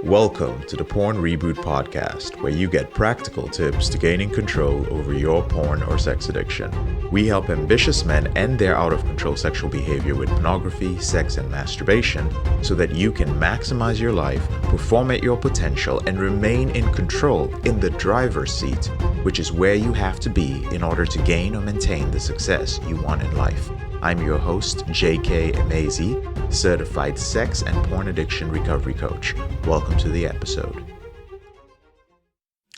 Welcome to the Porn Reboot podcast, where you get practical tips to gaining control over your porn or sex addiction. We help ambitious men end their out-of-control sexual behavior with pornography, sex, and masturbation so that you can maximize your life, perform at your potential, and remain in control in the driver's seat, which is where you have to be in order to gain or maintain the success you want in life. I'm your host, J.K. Emezi, certified sex and porn addiction recovery coach. Welcome to the episode.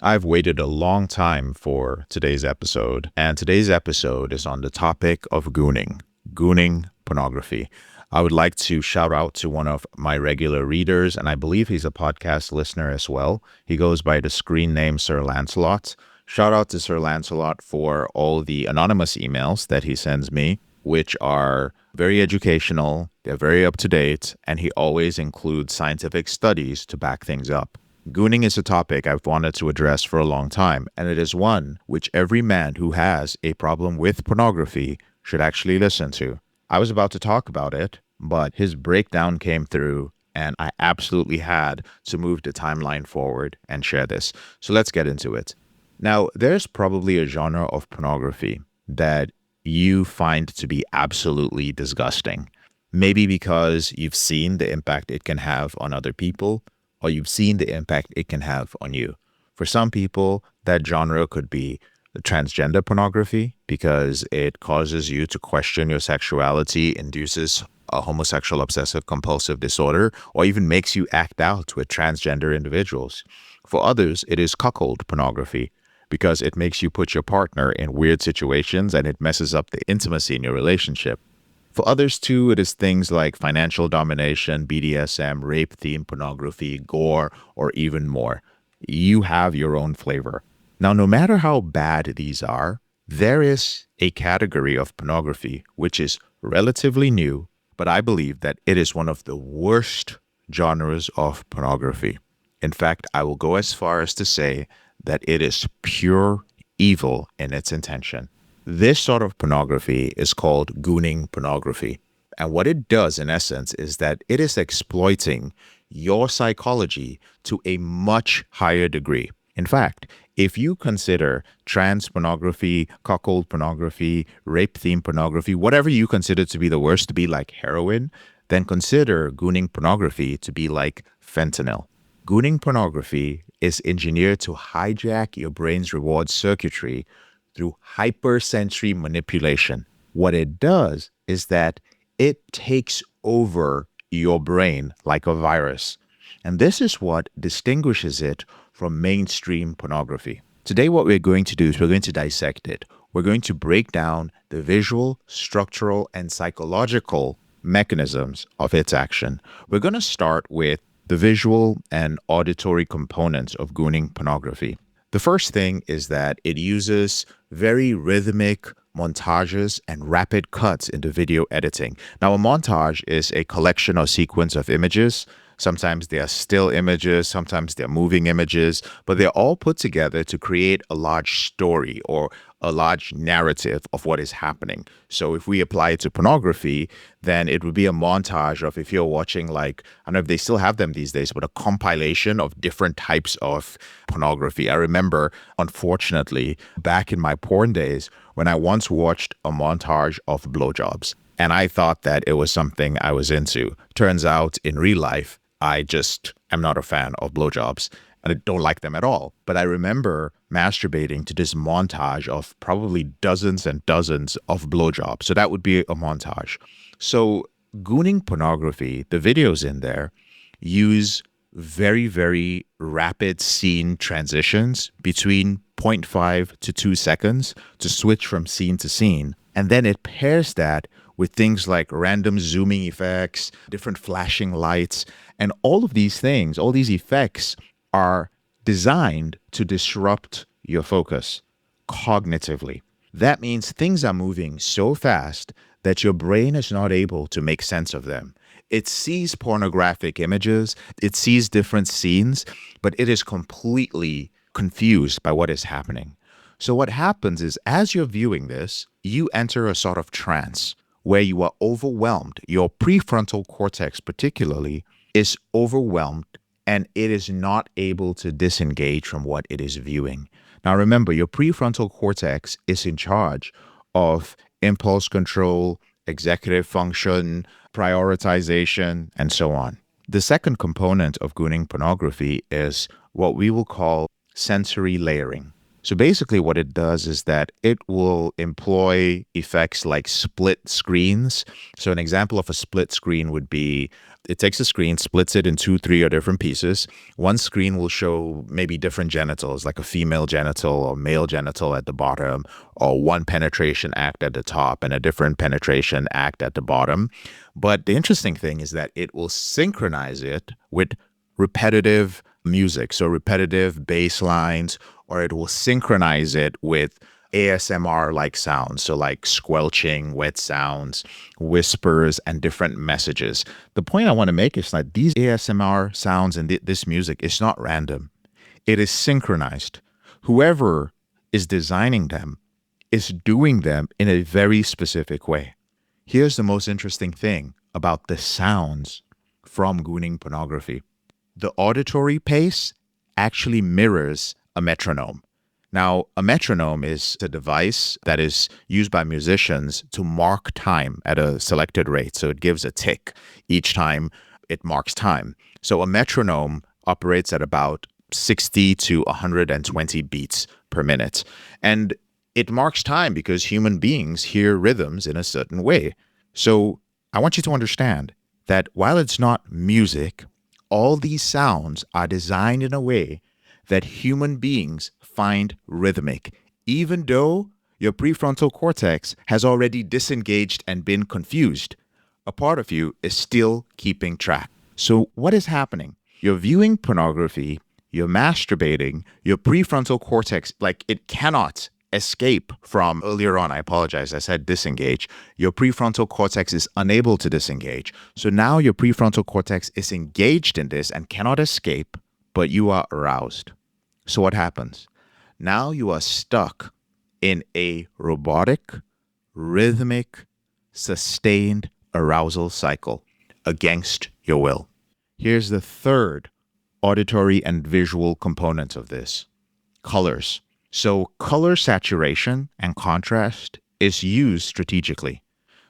I've waited a long time for today's episode, and today's episode is on the topic of gooning pornography. I would like to shout out to one of my regular readers, and I believe he's a podcast listener as well. He goes by the screen name Sir Lancelot. Shout out to Sir Lancelot for all the anonymous emails that he sends me, which are very educational, they're very up-to-date, and he always includes scientific studies to back things up. Gooning is a topic I've wanted to address for a long time, and it is one which every man who has a problem with pornography should actually listen to. I was about to talk about it, but his breakdown came through, and I absolutely had to move the timeline forward and share this. So let's get into it. Now, there's probably a genre of pornography that you find to be absolutely disgusting. Maybe because you've seen the impact it can have on other people, or you've seen the impact it can have on you. For some people, that genre could be the transgender pornography because it causes you to question your sexuality, induces a homosexual obsessive compulsive disorder, or even makes you act out with transgender individuals. For others, it is cuckold pornography, because it makes you put your partner in weird situations and it messes up the intimacy in your relationship. For others too, it is things like financial domination, BDSM, rape-themed pornography, gore, or even more. You have your own flavor. Now, no matter how bad these are, there is a category of pornography which is relatively new, but I believe that it is one of the worst genres of pornography. In fact, I will go as far as to say that it is pure evil in its intention. This sort of pornography is called gooning pornography. And what it does, in essence, is that it is exploiting your psychology to a much higher degree. In fact, if you consider trans pornography, cuckold pornography, rape-themed pornography, whatever you consider to be the worst, to be like heroin, then consider gooning pornography to be like fentanyl. Gooning pornography is engineered to hijack your brain's reward circuitry through hypersensory manipulation. What it does is that it takes over your brain like a virus. And this is what distinguishes it from mainstream pornography. Today, what we're going to do is we're going to dissect it. We're going to break down the visual, structural, and psychological mechanisms of its action. We're going to start with the visual and auditory components of gooning pornography. The first thing is that it uses very rhythmic montages and rapid cuts into video editing. Now, a montage is a collection or sequence of images. Sometimes they are still images, sometimes they're moving images, but they're all put together to create a large story or a large narrative of what is happening. So if we apply it to pornography, then it would be a montage of, if you're watching, like, I don't know if they still have them these days, but a compilation of different types of pornography. I remember, unfortunately, back in my porn days, when I once watched a montage of blowjobs, and I thought that it was something I was into. Turns out, in real life, I just am not a fan of blowjobs, and I don't like them at all. But I remember masturbating to this montage of probably dozens and dozens of blowjobs. So that would be a montage. So gooning pornography, the videos in there use very, very rapid scene transitions between 0.5 to 2 seconds to switch from scene to scene. And then it pairs that with things like random zooming effects, different flashing lights, and all of these things, all these effects are designed to disrupt your focus cognitively. That means things are moving so fast that your brain is not able to make sense of them. It sees pornographic images, it sees different scenes, but it is completely confused by what is happening. So what happens is, as you're viewing this, you enter a sort of trance where you are overwhelmed. Your prefrontal cortex particularly is overwhelmed and it is not able to disengage from what it is viewing. Now, remember, your prefrontal cortex is in charge of impulse control, executive function, prioritization, and so on. The second component of gooning pornography is what we will call sensory layering. So basically, what it does is that it will employ effects like split screens. So an example of a split screen would be it takes a screen, splits it in two, three, or different pieces. One screen will show maybe different genitals, like a female genital or male genital at the bottom, or one penetration act at the top and a different penetration act at the bottom. But the interesting thing is that it will synchronize it with repetitive music, so repetitive bass lines, or it will synchronize it with ASMR like sounds, so like squelching, wet sounds, whispers, and different messages. The point I want to make is that these ASMR sounds and this music is not random, it is synchronized. Whoever is designing them is doing them in a very specific way. Here's the most interesting thing about the sounds from gooning pornography. The auditory pace actually mirrors a metronome. Now, a metronome is a device that is used by musicians to mark time at a selected rate. So it gives a tick each time it marks time. So a metronome operates at about 60 to 120 beats per minute. And it marks time because human beings hear rhythms in a certain way. So I want you to understand that while it's not music, all these sounds are designed in a way that human beings find rhythmic, even though your prefrontal cortex has already disengaged and been confused. A part of you is still keeping track. So what is happening? You're viewing pornography, you're masturbating, your prefrontal cortex, like it cannot escape from earlier on. I apologize. I said disengage. Your prefrontal cortex is unable to disengage. So now your prefrontal cortex is engaged in this and cannot escape, but you are aroused. So what happens? Now you are stuck in a robotic, rhythmic, sustained arousal cycle against your will. Here's the third auditory and visual component of this: colors. So color saturation and contrast is used strategically.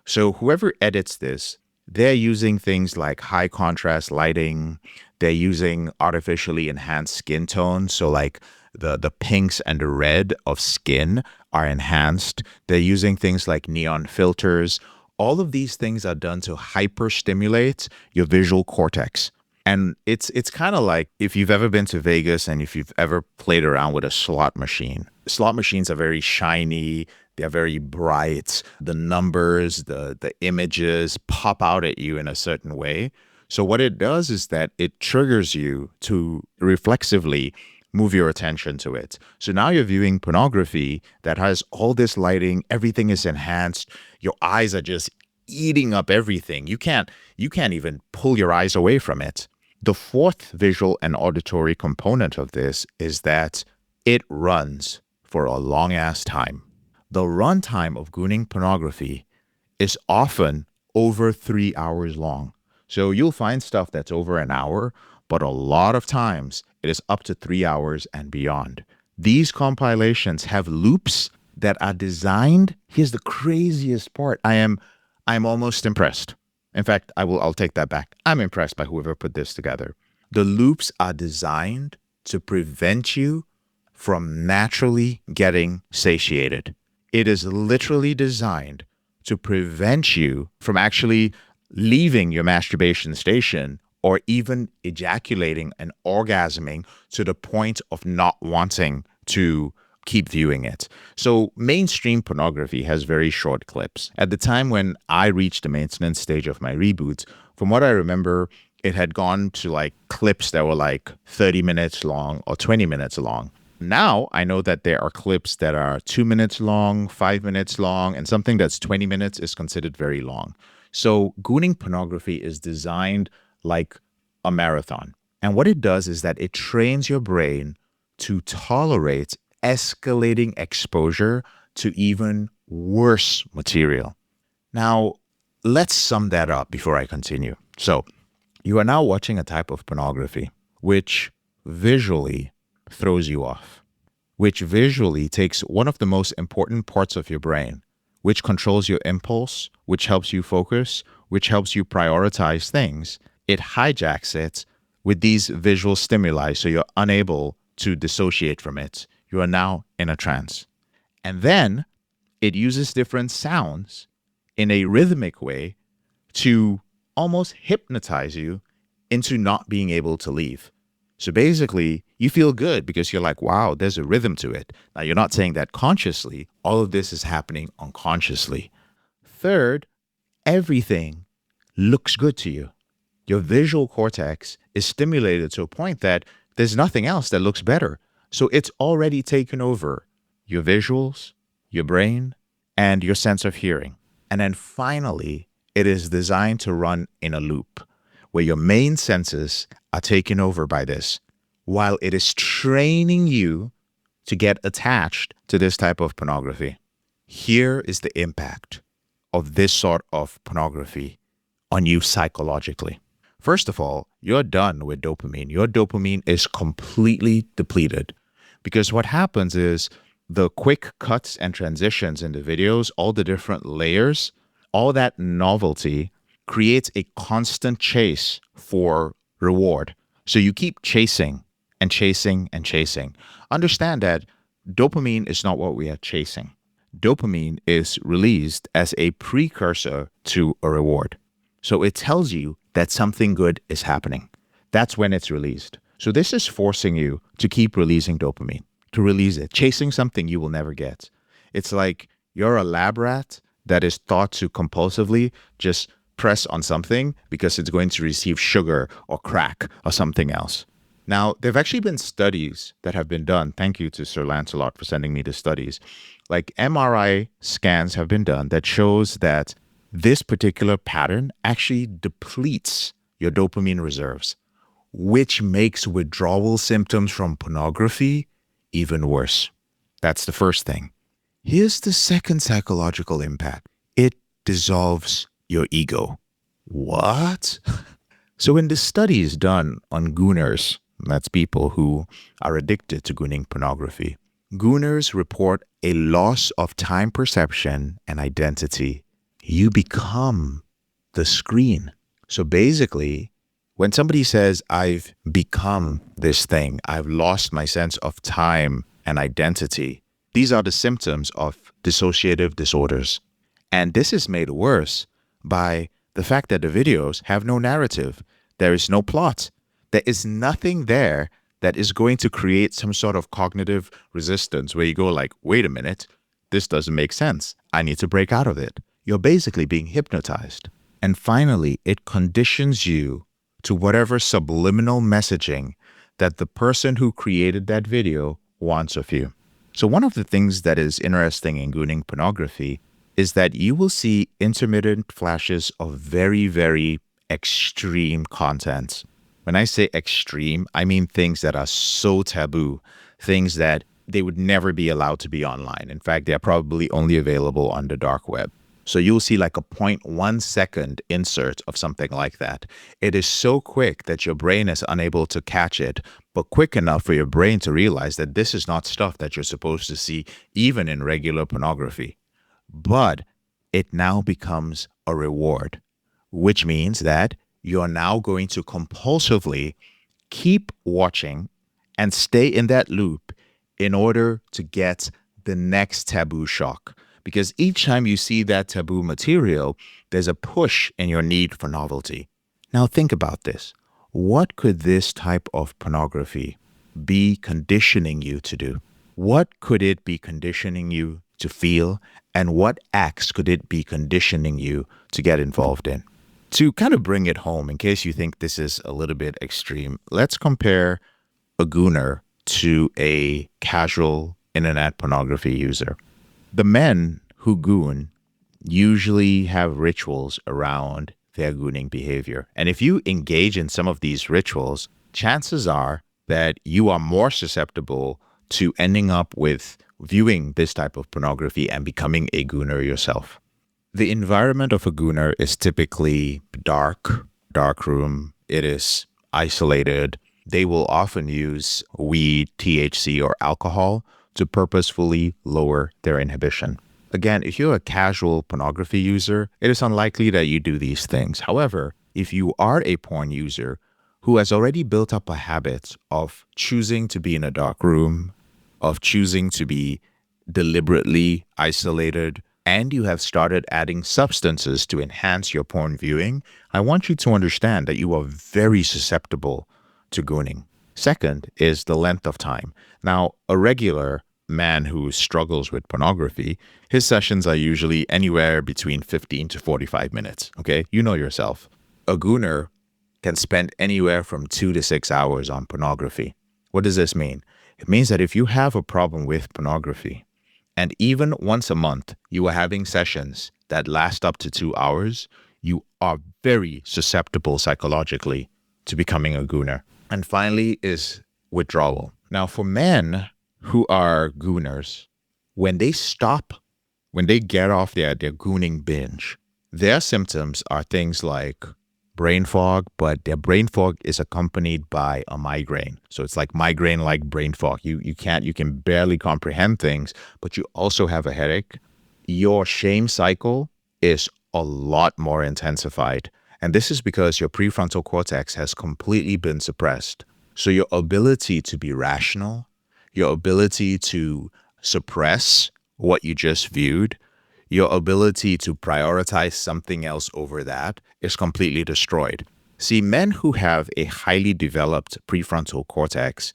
So whoever edits this, they're using things like high contrast lighting. They're using artificially enhanced skin tones. So like the pinks and the red of skin are enhanced. They're using things like neon filters. All of these things are done to hyperstimulate your visual cortex. And it's kind of like if you've ever been to Vegas and if you've ever played around with a slot machine. Slot machines are very shiny. They're very bright. The numbers, the images pop out at you in a certain way. So what it does is that it triggers you to reflexively move your attention to it. So now you're viewing pornography that has all this lighting. Everything is enhanced. Your eyes are just eating up everything. You can't even pull your eyes away from it. The fourth visual and auditory component of this is that it runs for a long ass time. The runtime of gooning pornography is often over 3 hours long. So you'll find stuff that's over an hour, but a lot of times it is up to 3 hours and beyond. These compilations have loops that are designed. Here's the craziest part. I'm almost impressed. In fact, I'll take that back. I'm impressed by whoever put this together. The loops are designed to prevent you from naturally getting satiated. It is literally designed to prevent you from actually leaving your masturbation station or even ejaculating and orgasming to the point of not wanting to keep viewing it. So mainstream pornography has very short clips. At the time when I reached the maintenance stage of my reboot, from what I remember, it had gone to like clips that were like 30 minutes long or 20 minutes long. Now I know that there are clips that are 2 minutes long, 5 minutes long, and something that's 20 minutes is considered very long. So gooning pornography is designed like a marathon. And what it does is that it trains your brain to tolerate escalating exposure to even worse material. Now, let's sum that up before I continue. So, you are now watching a type of pornography which visually throws you off, which visually takes one of the most important parts of your brain, which controls your impulse, which helps you focus, which helps you prioritize things. It hijacks it with these visual stimuli so you're unable to dissociate from it. You are now in a trance. And then it uses different sounds in a rhythmic way to almost hypnotize you into not being able to leave. So basically, you feel good because you're like, wow, there's a rhythm to it. Now, you're not saying that consciously. All of this is happening unconsciously. Third, everything looks good to you. Your visual cortex is stimulated to a point that there's nothing else that looks better. So it's already taken over your visuals, your brain, and your sense of hearing. And then finally, it is designed to run in a loop where your main senses are taken over by this, while it is training you to get attached to this type of pornography. Here is the impact of this sort of pornography on you psychologically. First of all, you're done with dopamine. Your dopamine is completely depleted because what happens is the quick cuts and transitions in the videos, all the different layers, all that novelty creates a constant chase for reward. So you keep chasing and chasing and chasing. Understand that dopamine is not what we are chasing. Dopamine is released as a precursor to a reward. So it tells you that something good is happening. That's when it's released. So this is forcing you to keep releasing dopamine, to release it, chasing something you will never get. It's like you're a lab rat that is taught to compulsively just press on something because it's going to receive sugar or crack or something else. Now, there have actually been studies that have been done. Thank you to Sir Lancelot for sending me the studies. Like MRI scans have been done that shows that this particular pattern actually depletes your dopamine reserves, which makes withdrawal symptoms from pornography even worse. That's the first thing. Here's the second psychological impact. It dissolves your ego. What? So in the studies done on gooners, that's people who are addicted to gooning pornography, gooners report a loss of time perception and identity. You become the screen. So basically, when somebody says, I've become this thing, I've lost my sense of time and identity, these are the symptoms of dissociative disorders. And this is made worse by the fact that the videos have no narrative. There is no plot. There is nothing there that is going to create some sort of cognitive resistance where you go like, wait a minute, this doesn't make sense. I need to break out of it. You're basically being hypnotized. And finally, it conditions you to whatever subliminal messaging that the person who created that video wants of you. So one of the things that is interesting in gooning pornography is that you will see intermittent flashes of very, very extreme content. When I say extreme, I mean things that are so taboo, things that they would never be allowed to be online. In fact, they're probably only available on the dark web. So you'll see like a 0.1 second insert of something like that. It is so quick that your brain is unable to catch it, but quick enough for your brain to realize that this is not stuff that you're supposed to see even in regular pornography. But it now becomes a reward, which means that you're now going to compulsively keep watching and stay in that loop in order to get the next taboo shock. Because each time you see that taboo material, there's a push in your need for novelty. Now think about this. What could this type of pornography be conditioning you to do? What could it be conditioning you to feel? And what acts could it be conditioning you to get involved in? To kind of bring it home, in case you think this is a little bit extreme, let's compare a gooner to a casual internet pornography user. The men who goon usually have rituals around their gooning behavior. And if you engage in some of these rituals, chances are that you are more susceptible to ending up with viewing this type of pornography and becoming a gooner yourself. The environment of a gooner is typically dark room. It is isolated. they will often use weed, THC, or alcohol to purposefully lower their inhibition. Again, if you're a casual pornography user, it is unlikely that you do these things. However, if you are a porn user who has already built up a habit of choosing to be in a dark room, of choosing to be deliberately isolated, and you have started adding substances to enhance your porn viewing, I want you to understand that you are very susceptible to gooning. Second is the length of time. Now, a regular man who struggles with pornography, his sessions are usually anywhere between 15 to 45 minutes. Okay, you know yourself. A gooner can spend anywhere from 2 to 6 hours on pornography. What does this mean? It means that if you have a problem with pornography, and even once a month you are having sessions that last up to 2 hours, you are very susceptible psychologically to becoming a gooner. And finally is withdrawal. Now, for men who are gooners, when they stop, when they get off their gooning binge, their symptoms are things like brain fog, but their brain fog is accompanied by a migraine. So it's like migraine-like brain fog. You can barely comprehend things, but you also have a headache. Your shame cycle is a lot more intensified. And this is because your prefrontal cortex has completely been suppressed. So your ability to be rational, your ability to suppress what you just viewed, your ability to prioritize something else over that is completely destroyed. See, men who have a highly developed prefrontal cortex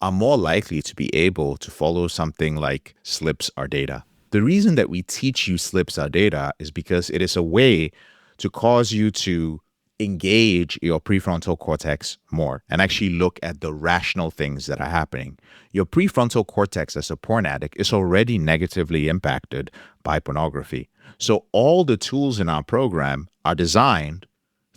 are more likely to be able to follow something like slips or data. The reason that we teach you slips or data is because it is a way to cause you to engage your prefrontal cortex more and actually look at the rational things that are happening. Your prefrontal cortex as a porn addict is already negatively impacted by pornography. So all the tools in our program are designed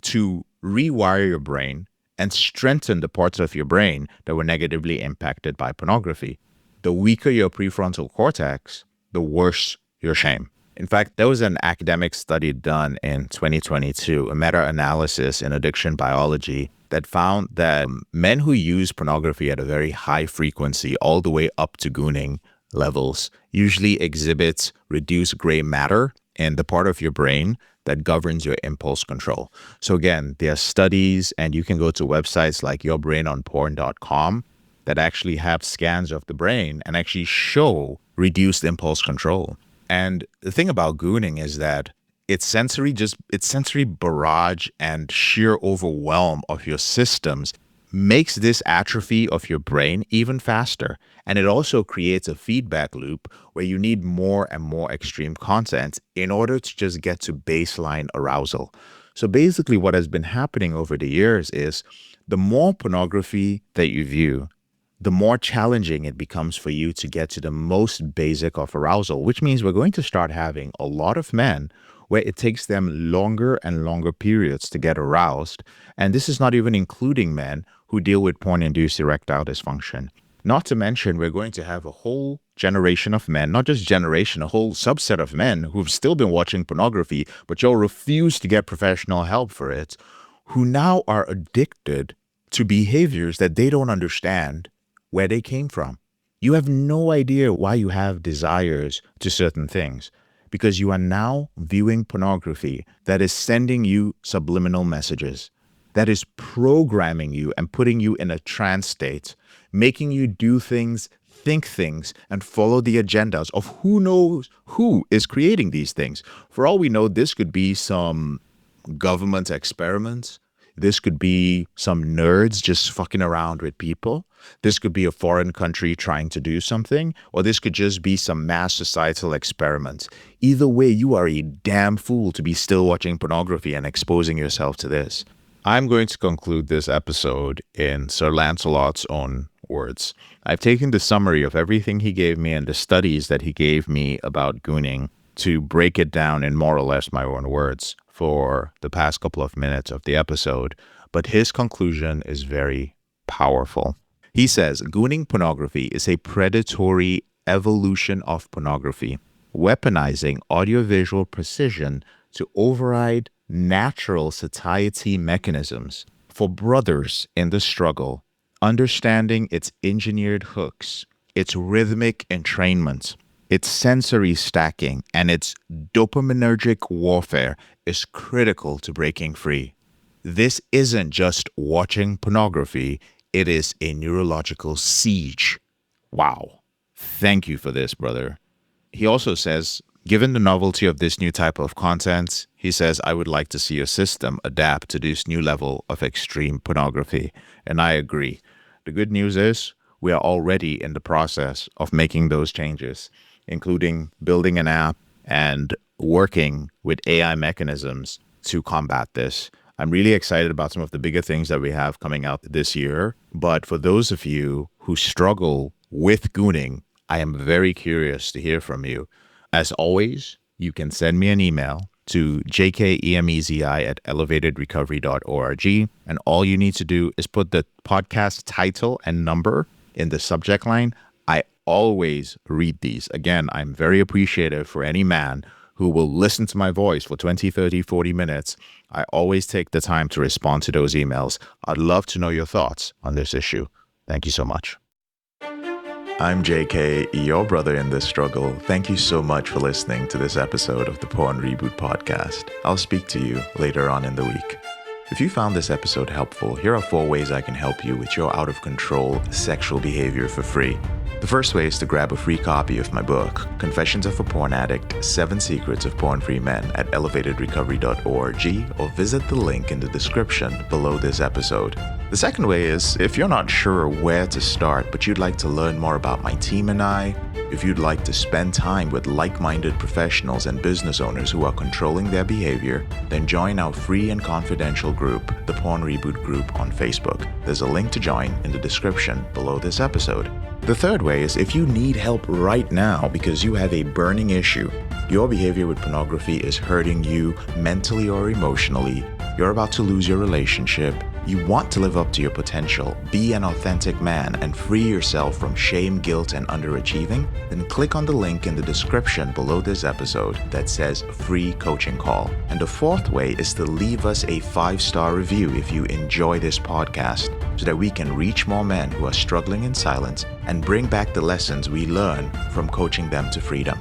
to rewire your brain and strengthen the parts of your brain that were negatively impacted by pornography. The weaker your prefrontal cortex, the worse your shame. In fact, there was an academic study done in 2022, a meta-analysis in addiction biology, that found that men who use pornography at a very high frequency, all the way up to gooning levels, usually exhibits reduced gray matter in the part of your brain that governs your impulse control. So again, there are studies, and you can go to websites like yourbrainonporn.com that actually have scans of the brain and actually show reduced impulse control. And the thing about gooning is that it's sensory barrage and sheer overwhelm of your systems makes this atrophy of your brain even faster. And it also creates a feedback loop where you need more and more extreme content in order to just get to baseline arousal. So basically what has been happening over the years is the more pornography that you view, the more challenging it becomes for you to get to the most basic of arousal, which means we're going to start having a lot of men where it takes them longer and longer periods to get aroused. And this is not even including men who deal with porn-induced erectile dysfunction. Not to mention, we're going to have a whole generation of men, not just generation, a whole subset of men who've still been watching pornography, but you'll refuse to get professional help for it, who now are addicted to behaviors that they don't understand where they came from. You have no idea why you have desires to certain things because you are now viewing pornography that is sending you subliminal messages, that is programming you and putting you in a trance state, making you do things, think things, and follow the agendas of who knows who is creating these things. For all we know, this could be some government experiments. This could be some nerds just fucking around with people. This could be a foreign country trying to do something, or this could just be some mass societal experiments. Either way, you are a damn fool to be still watching pornography and exposing yourself to this. I'm going to conclude this episode in Sir Lancelot's own words. I've taken the summary of everything he gave me and the studies that he gave me about gooning to break it down in more or less my own words for the past couple of minutes of the episode, but his conclusion is very powerful. He says, gooning pornography is a predatory evolution of pornography, weaponizing audiovisual precision to override natural satiety mechanisms. For brothers in the struggle, understanding its engineered hooks, its rhythmic entrainment, its sensory stacking, and its dopaminergic warfare is critical to breaking free. This isn't just watching pornography, it is a neurological siege. Wow. Thank you for this, brother. He also says, given the novelty of this new type of content, he says, I would like to see your system adapt to this new level of extreme pornography. And I agree. The good news is we are already in the process of making those changes, including building an app and working with AI mechanisms to combat this. I'm really excited about some of the bigger things that we have coming out this year. But for those of you who struggle with gooning, I am very curious to hear from you. As always, you can send me an email to jkemezi@elevatedrecovery.org. And all you need to do is put the podcast title and number in the subject line. I always read these. Again, I'm very appreciative for any man who will listen to my voice for 20, 30, 40 minutes. I always take the time to respond to those emails. I'd love to know your thoughts on this issue. Thank you so much. I'm JK, your brother in this struggle. Thank you so much for listening to this episode of the Porn Reboot podcast. I'll speak to you later on in the week. If you found this episode helpful, here are 4 ways I can help you with your out-of-control sexual behavior for free. The first way is to grab a free copy of my book, Confessions of a Porn Addict, 7 Secrets of Porn-Free Men at elevatedrecovery.org, or visit the link in the description below this episode. The second way is, if you're not sure where to start, but you'd like to learn more about my team and I, if you'd like to spend time with like-minded professionals and business owners who are controlling their behavior, then join our free and confidential group, the Porn Reboot group on Facebook. There's a link to join in the description below this episode. The third way is if you need help right now because you have a burning issue, your behavior with pornography is hurting you mentally or emotionally, you're about to lose your relationship, you want to live up to your potential, be an authentic man, and free yourself from shame, guilt, and underachieving, then click on the link in the description below this episode that says free coaching call. And the fourth way is to leave us a 5-star review if you enjoy this podcast, so that we can reach more men who are struggling in silence and bring back the lessons we learn from coaching them to freedom.